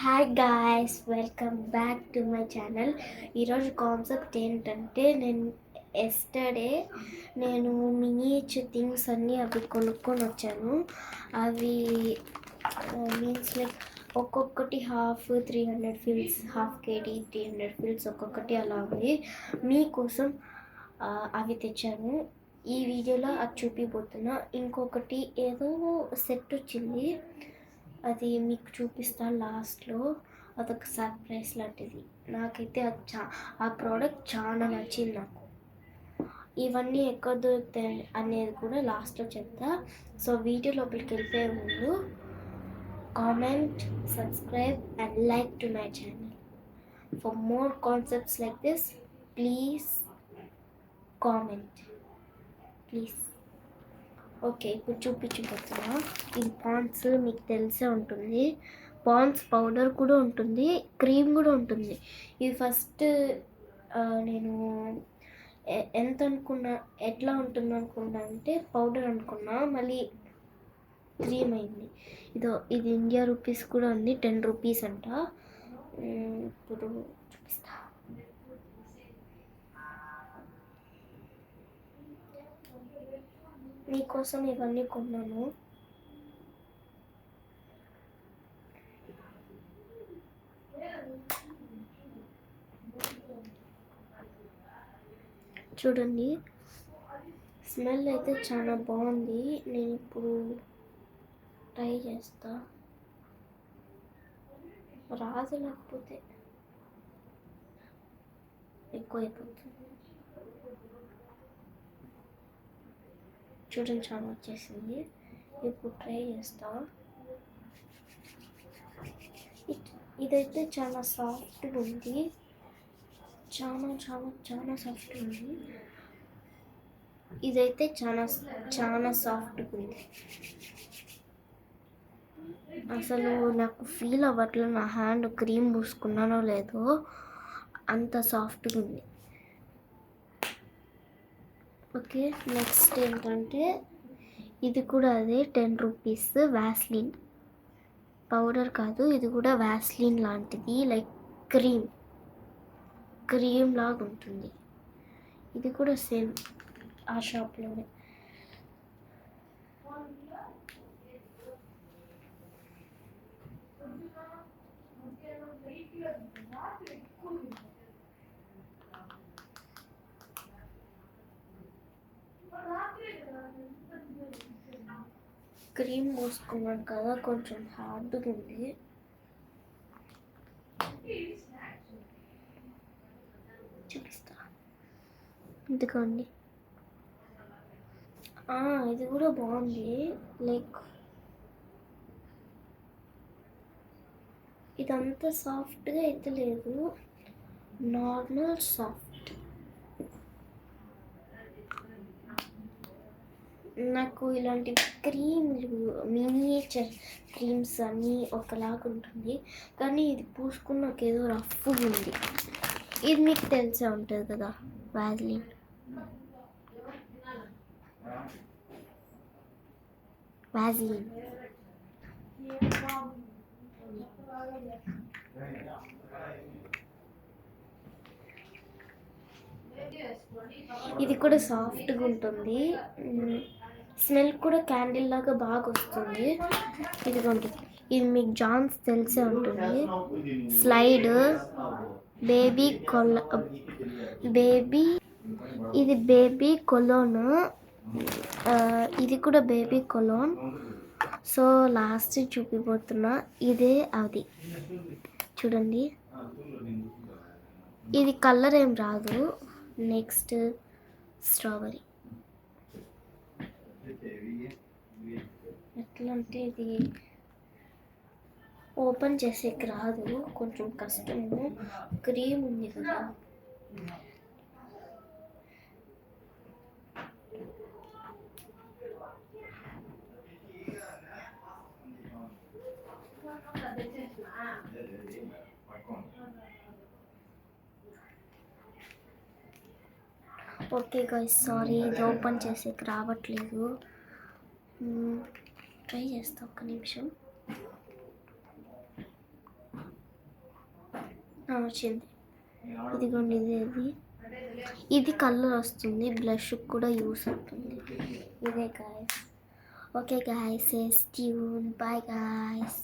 Hi guys, welcome back to my channel. ఈరోజు concept ఏంటంటే yesterday నేను మినియేచర్ థింగ్స్ అన్నీ అవి కొనుక్కొని వచ్చాను. అవి మీన్స్ లైక్ ఒక్కొక్కటి హాఫ్ 300 ఫిల్స్, హాఫ్ కేడీ 300 ఫిల్స్ ఒక్కొక్కటి అలా ఉంది. మీకోసం అవి తెచ్చాను. ఈ వీడియోలో అది చూపిపోతున్నా. ఇంకొకటి ఏదో సెట్ వచ్చింది, అది మీకు చూపిస్తాను లాస్ట్లో. అదొక సర్ప్రైజ్ లాంటిది. నాకైతే ఆ ప్రోడక్ట్ చాలా నచ్చింది నాకు. ఇవన్నీ ఎక్కడ దొరుకుతాయి అనేది కూడా లాస్ట్లో చెప్తా. సో వీడియో లోపలికి వెళ్ళిపోయే ముందు comment, subscribe and like to my channel. For more concepts like this please comment please. Okay, ఇప్పుడు చూపించబోతున్నా. ఇది పాండ్స్, మీకు తెలిసే ఉంటుంది. పాండ్స్ పౌడర్ కూడా ఉంటుంది, క్రీమ్ కూడా ఉంటుంది. ఇది ఫస్ట్ నేను ఎంత అనుకున్నా, ఎట్లా ఉంటుంది అనుకున్నా అంటే పౌడర్ అనుకున్నా, మళ్ళీ క్రీమ్ అయింది. ఇది ఇండియా రూపీస్ కూడా ఉంది, 10 రూపీస్ అంట. ఇప్పుడు చూపిస్తా. మీకోసం ఇవన్నీ కొన్నాను. చూడండి, స్మెల్ అయితే చాలా బాగుంది. నేను ఇప్పుడు ట్రై చేస్తా. రాదు, లేకపోతే ఎక్కువైపోతుంది. చూడండి, చాలా వచ్చేసింది. ఇప్పుడు ట్రై చేస్తా. ఇదైతే చాలా సాఫ్ట్గా ఉంది, చాలా చాలా చాలా సాఫ్ట్గా ఉంది. ఇదైతే చాలా చాలా సాఫ్ట్గా ఉంది. అసలు నాకు ఫీల్ అవ్వట్లేదు నా హ్యాండ్ క్రీమ్ పూసుకున్నానో లేదో, అంత సాఫ్ట్గా ఉంది. ఓకే, నెక్స్ట్ ఏంటంటే ఇది కూడా అదే 10 రూపీస్ వ్యాస్లిన్ పౌడర్ కాదు, ఇది కూడా వ్యాస్లిన్ లాంటిది, లైక్ క్రీమ్ లాగా ఉంటుంది. ఇది కూడా సేమ్ ఆ షాప్లోనే. క్రీమ్ పోసుకున్నాను కదా, కొంచెం హార్డ్గా ఉంది. చూపిస్తా, ఇదిగోండి. ఇది కూడా బాగుంది. లైక్ ఇదంతా సాఫ్ట్గా అయితే లేదు, నార్మల్ సాఫ్ట్. నాకు ఇలాంటి క్రీమ్లు, మినియేచర్ క్రీమ్స్ అన్నీ ఒకలాగా ఉంటుంది, కానీ ఇది పూసుకున్నాక ఏదో రఫ్గా ఉంది. ఇది మీకు తెలిసే ఉంటుంది కదా, వ్యాస్లిన్. ఇది కూడా సాఫ్ట్గా ఉంటుంది, స్మెల్ కూడా క్యాండిల్ లాగా బాగా వస్తుంది. ఇదిగోండి, ఇది మీకు జాన్స్ తెలిసే ఉంటుంది. స్లైడ్ ఇది బేబీ కొలోన్. ఇది కూడా బేబీ కొలోన్. సో లాస్ట్ చూపిపోతున్నా, ఇదే అది. చూడండి, ఇది కలర్ ఏం రాదు. Next strawberry. ఎట్లా అంటే ఇది ఓపెన్ చేసేకి రాదు, కొంచెం కష్టము. క్రీమ్ ఉంది కదా, ఓకే గైస్, సారీ, ఇది ఓపెన్ చేసేకి రావట్లేదు. ట్రై చేస్తా, ఒక్క నిమిషం. వచ్చింది. ఇదిగోండి ఇది కలర్ వస్తుంది, బ్లష్ కూడా యూస్ అవుతుంది. ఇదే guys. Okay guys, stay tune. Bye guys.